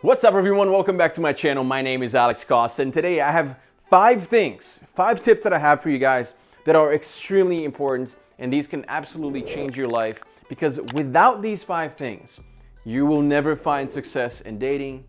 What's up everyone, welcome back to my channel. My name is Alex Costa and today I have 5 tips that I have for you guys that are extremely important, and these can absolutely change your life because without these 5 things, you will never find success in dating,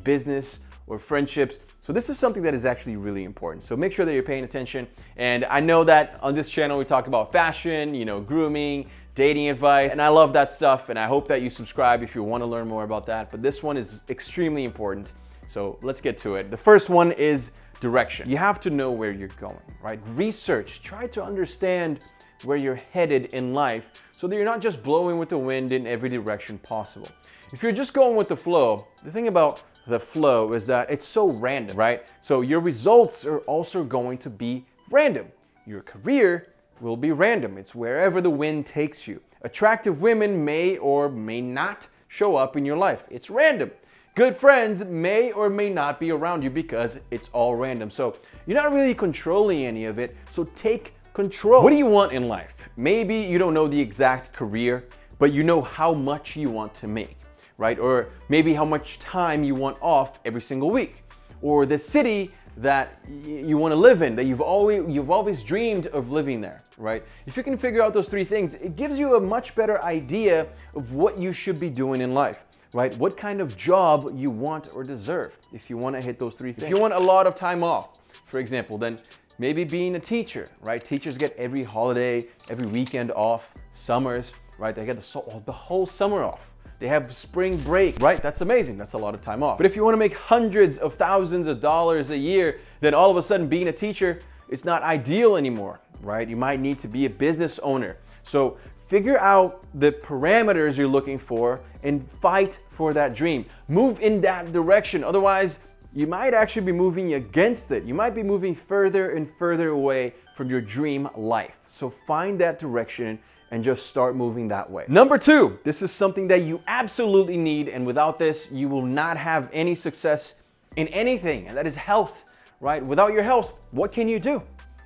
business, or friendships. So this is something that is actually really important. So make sure that you're paying attention. And I know that on this channel we talk about fashion, grooming, dating advice, and I love that stuff, and I hope that you subscribe if you want to learn more about that. But this one is extremely important. So let's get to it. The first one is direction. You have to know where you're going, right? Research, try to understand where you're headed in life so that you're not just blowing with the wind in every direction possible. If you're just going with the flow, the thing about the flow is that it's so random, right? So your results are also going to be random. Your career will be random. It's wherever the wind takes you. Attractive women may or may not show up in your life. It's random. Good friends may or may not be around you because it's all random. So you're not really controlling any of it. So take control. What do you want in life? Maybe you don't know the exact career, but you know how much you want to make, right? Or maybe how much time you want off every single week, or the city that you want to live in, that you've always dreamed of living there, right? If you can figure out those 3 things, it gives you a much better idea of what you should be doing in life, right? What kind of job you want or deserve if you want to hit those 3 things. If you want a lot of time off, for example, then maybe being a teacher, right? Teachers get every holiday, every weekend off, summers, right? They get the whole summer off. They have spring break, right? That's amazing. That's a lot of time off. But if you want to make hundreds of thousands of dollars a year, then all of a sudden being a teacher, it's not ideal anymore, right? You might need to be a business owner. So figure out the parameters you're looking for and fight for that dream. Move in that direction. Otherwise, you might actually be moving against it. You might be moving further and further away from your dream life. So find that direction and just start moving that way. Number 2, this is something that you absolutely need, and without this, you will not have any success in anything, and that is health, right? Without your health, what can you do?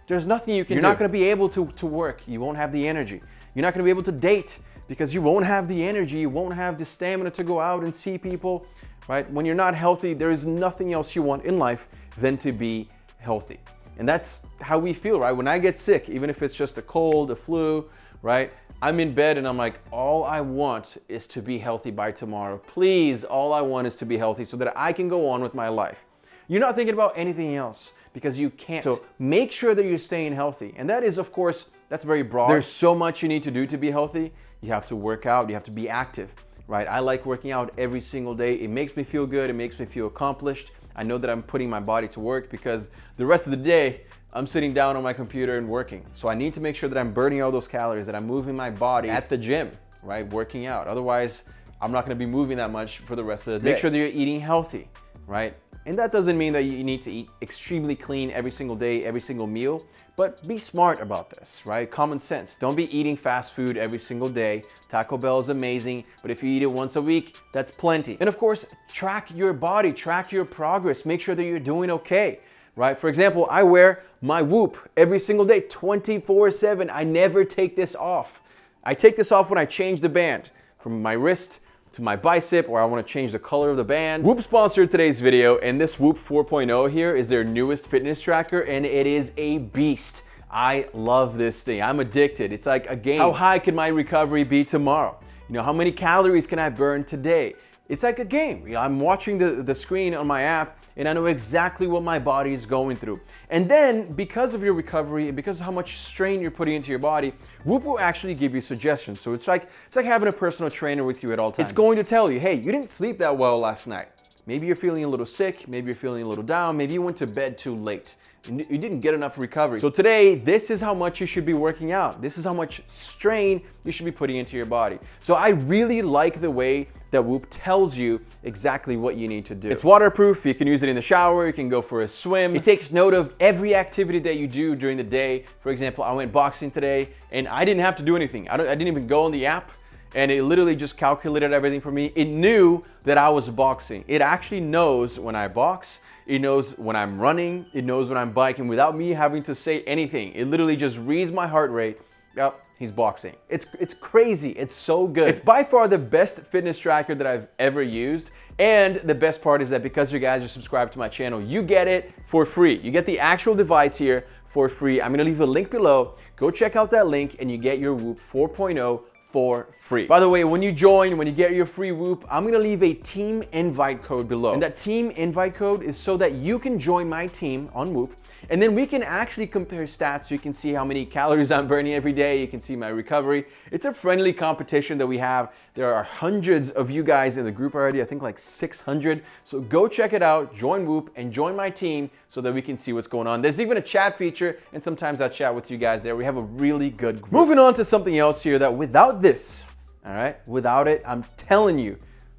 There's nothing you can do. You're not gonna be able to work. You won't have the energy. You're not gonna be able to date because you won't have the energy. You won't have the stamina to go out and see people, right? When you're not healthy, there is nothing else you want in life than to be healthy. And that's how we feel, right? When I get sick, even if it's just a cold, a flu, right? I'm in bed and I'm like, all I want is to be healthy by tomorrow. Please, all I want is to be healthy so that I can go on with my life. You're not thinking about anything else because you can't. So make sure that you're staying healthy. And that is, of course, that's very broad. There's so much you need to do to be healthy. You have to work out, you have to be active, right? I like working out every single day. It makes me feel good. It makes me feel accomplished. I know that I'm putting my body to work because the rest of the day, I'm sitting down on my computer and working. So I need to make sure that I'm burning all those calories, that I'm moving my body at the gym, right? Working out. Otherwise, I'm not gonna be moving that much for the rest of the day. Make sure that you're eating healthy, right? And that doesn't mean that you need to eat extremely clean every single day, every single meal, but be smart about this, right? Common sense. Don't be eating fast food every single day. Taco Bell is amazing, but if you eat it once a week, that's plenty. And of course, track your body, track your progress, make sure that you're doing okay. Right? For example, I wear my Whoop every single day, 24/7. I never take this off. I take this off when I change the band from my wrist to my bicep, or I want to change the color of the band. Whoop sponsored today's video, and this Whoop 4.0 here is their newest fitness tracker, and it is a beast. I love this thing. I'm addicted. It's like a game. How high can my recovery be tomorrow? How many calories can I burn today? It's like a game. I'm watching the screen on my app, and I know exactly what my body is going through. And then, because of your recovery and because of how much strain you're putting into your body, Whoop will actually give you suggestions. So it's like having a personal trainer with you at all times. It's going to tell you, hey, you didn't sleep that well last night. Maybe you're feeling a little sick, maybe you're feeling a little down, maybe you went to bed too late. You didn't get enough recovery. So today, this is how much you should be working out. This is how much strain you should be putting into your body. So I really like the way that Whoop tells you exactly what you need to do. It's waterproof. You can use it in the shower. You can go for a swim. It takes note of every activity that you do during the day. For example, I went boxing today and I didn't have to do anything. I didn't even go on the app, and it literally just calculated everything for me. It knew that I was boxing. It actually knows when I box. It knows when I'm running. It knows when I'm biking without me having to say anything. It literally just reads my heart rate. Yep, he's boxing. It's crazy. It's so good. It's by far the best fitness tracker that I've ever used. And the best part is that because you guys are subscribed to my channel, you get it for free. You get the actual device here for free. I'm gonna leave a link below. Go check out that link and you get your Whoop 4.0 for free. By the way, when you get your free Whoop, I'm gonna leave a team invite code below. And that team invite code is so that you can join my team on Whoop, and then we can actually compare stats so you can see how many calories I'm burning every day. You can see my recovery. It's a friendly competition that we have. There are hundreds of you guys in the group already, I think like 600. So go check it out, join Whoop, and join my team so that we can see what's going on. There's even a chat feature, and sometimes I chat with you guys there. We have a really good group. Moving on to something else here that without this, all right, without it, I'm telling you,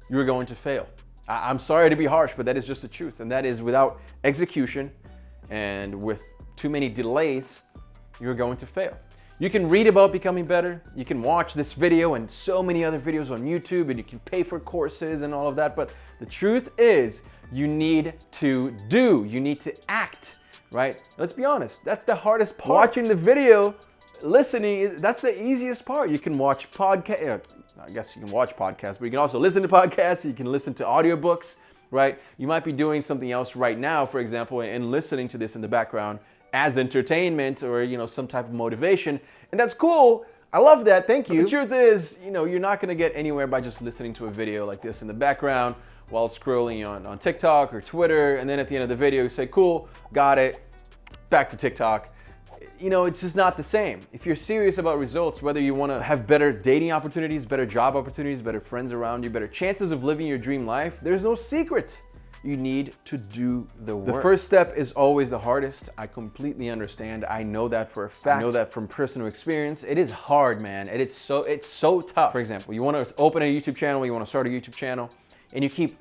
you're going to fail. I'm sorry to be harsh, but that is just the truth. And that is without execution, and with too many delays, you're going to fail. You can read about becoming better, you can watch this video and so many other videos on YouTube, and you can pay for courses and all of that, but the truth is you need to do, you need to act, right? Let's be honest, that's the hardest part. Watching the video, listening, that's the easiest part. You can watch podcasts, I guess you can watch podcasts, but you can also listen to podcasts, you can listen to audiobooks, right? You might be doing something else right now, for example, and listening to this in the background as entertainment or, you know, some type of motivation. And that's cool. I love that. Thank you. But the truth is, you know, you're not going to get anywhere by just listening to a video like this in the background while scrolling on TikTok or Twitter. And then at the end of the video, you say, cool, got it, back to TikTok. You know, it's just not the same. If you're serious about results, whether you want to have better dating opportunities, better job opportunities, better friends around you, better chances of living your dream life, there's no secret. You need to do the work. The first step is always the hardest. I completely understand. I know that for a fact. I know that from personal experience. It is hard, man. It's so tough. For example, you want to open a YouTube channel, you want to start a YouTube channel, and you keep,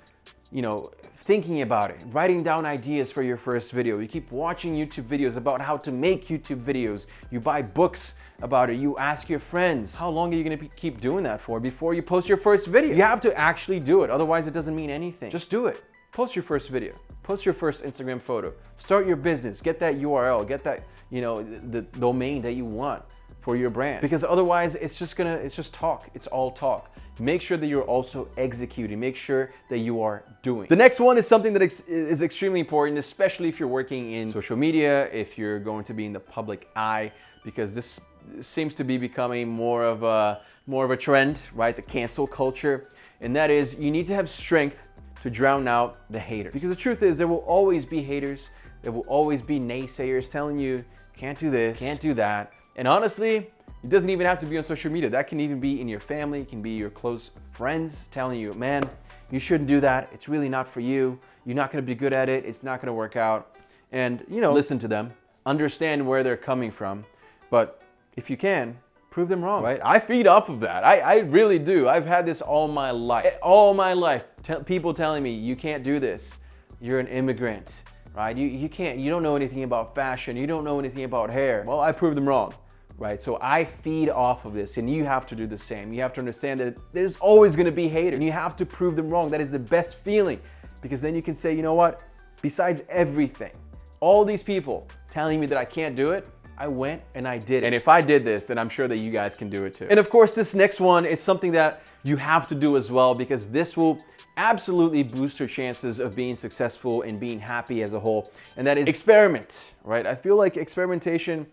you know, thinking about it, writing down ideas for your first video. You keep watching YouTube videos about how to make YouTube videos. You buy books about it. You ask your friends. How long are you gonna keep doing that for before you post your first video? You have to actually do it. Otherwise, it doesn't mean anything. Just do it. Post your first video. Post your first Instagram photo. Start your business. Get that URL. Get that, you know, the domain that you want for your brand. Because otherwise, it's just talk. It's all talk. Make sure that you're also executing. Make sure that you are doing. The next one is something that is extremely important, especially if you're working in social media, if you're going to be in the public eye, because this seems to be becoming more of a trend, right? The cancel culture. And that is, you need to have strength to drown out the haters. Because the truth is, there will always be haters. There will always be naysayers telling you, can't do this, can't do that. And honestly, it doesn't even have to be on social media. That can even be in your family. It can be your close friends telling you, man, you shouldn't do that. It's really not for you. You're not gonna be good at it. It's not gonna work out. And, you know, listen to them, understand where they're coming from. But if you can, prove them wrong, right? I feed off of that. I really do. I've had this all my life. All my life. People telling me, you can't do this. You're an immigrant, right? You can't, you don't know anything about fashion. You don't know anything about hair. Well, I proved them wrong. Right, so I feed off of this, and you have to do the same. You have to understand that there's always gonna be haters, and you have to prove them wrong. That is the best feeling, because then you can say, you know what? Besides everything, all these people telling me that I can't do it, I went and I did it. And if I did this, then I'm sure that you guys can do it too. And of course, this next one is something that you have to do as well, because this will absolutely boost your chances of being successful and being happy as a whole. And that is experiment, right? I feel like experimentation,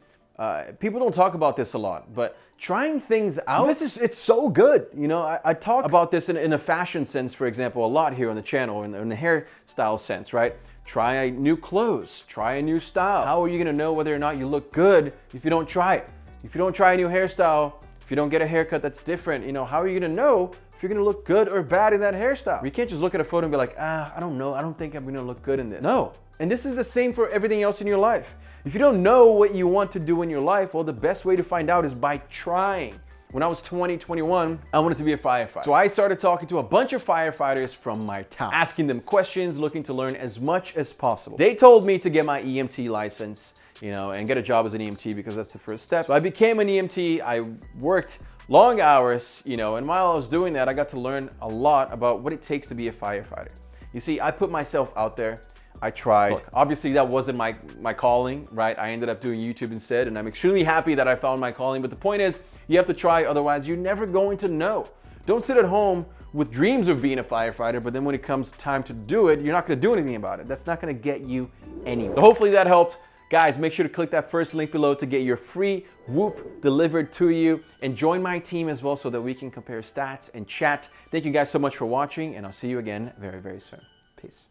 people don't talk about this a lot, but trying things out, it's so good. You know, I talk about this in a fashion sense, for example, a lot here on the channel, in the hairstyle sense, right? Try new clothes, try a new style. How are you gonna know whether or not you look good if you don't try it? If you don't try a new hairstyle, if you don't get a haircut that's different, you know, how are you gonna know if you're gonna look good or bad in that hairstyle? You can't just look at a photo and be like, I don't know, I don't think I'm gonna look good in this. No, and this is the same for everything else in your life. If you don't know what you want to do in your life, well, the best way to find out is by trying. When I was 21, I wanted to be a firefighter. So I started talking to a bunch of firefighters from my town, asking them questions, looking to learn as much as possible. They told me to get my EMT license, you know, and get a job as an EMT, because that's the first step. So I became an EMT. I worked long hours, you know, and while I was doing that, I got to learn a lot about what it takes to be a firefighter. You see, I put myself out there. I tried. Look, obviously that wasn't my calling, right? I ended up doing YouTube instead, and I'm extremely happy that I found my calling. But the point is, You have to try, otherwise you're never going to know. Don't sit at home with dreams of being a firefighter, but then when it comes time to do it, you're not gonna do anything about it. That's not gonna get you anywhere. So hopefully that helped. Guys, make sure to click that first link below to get your free Whoop delivered to you, and join my team as well so that we can compare stats and chat. Thank you guys so much for watching, and I'll see you again very, very soon. Peace.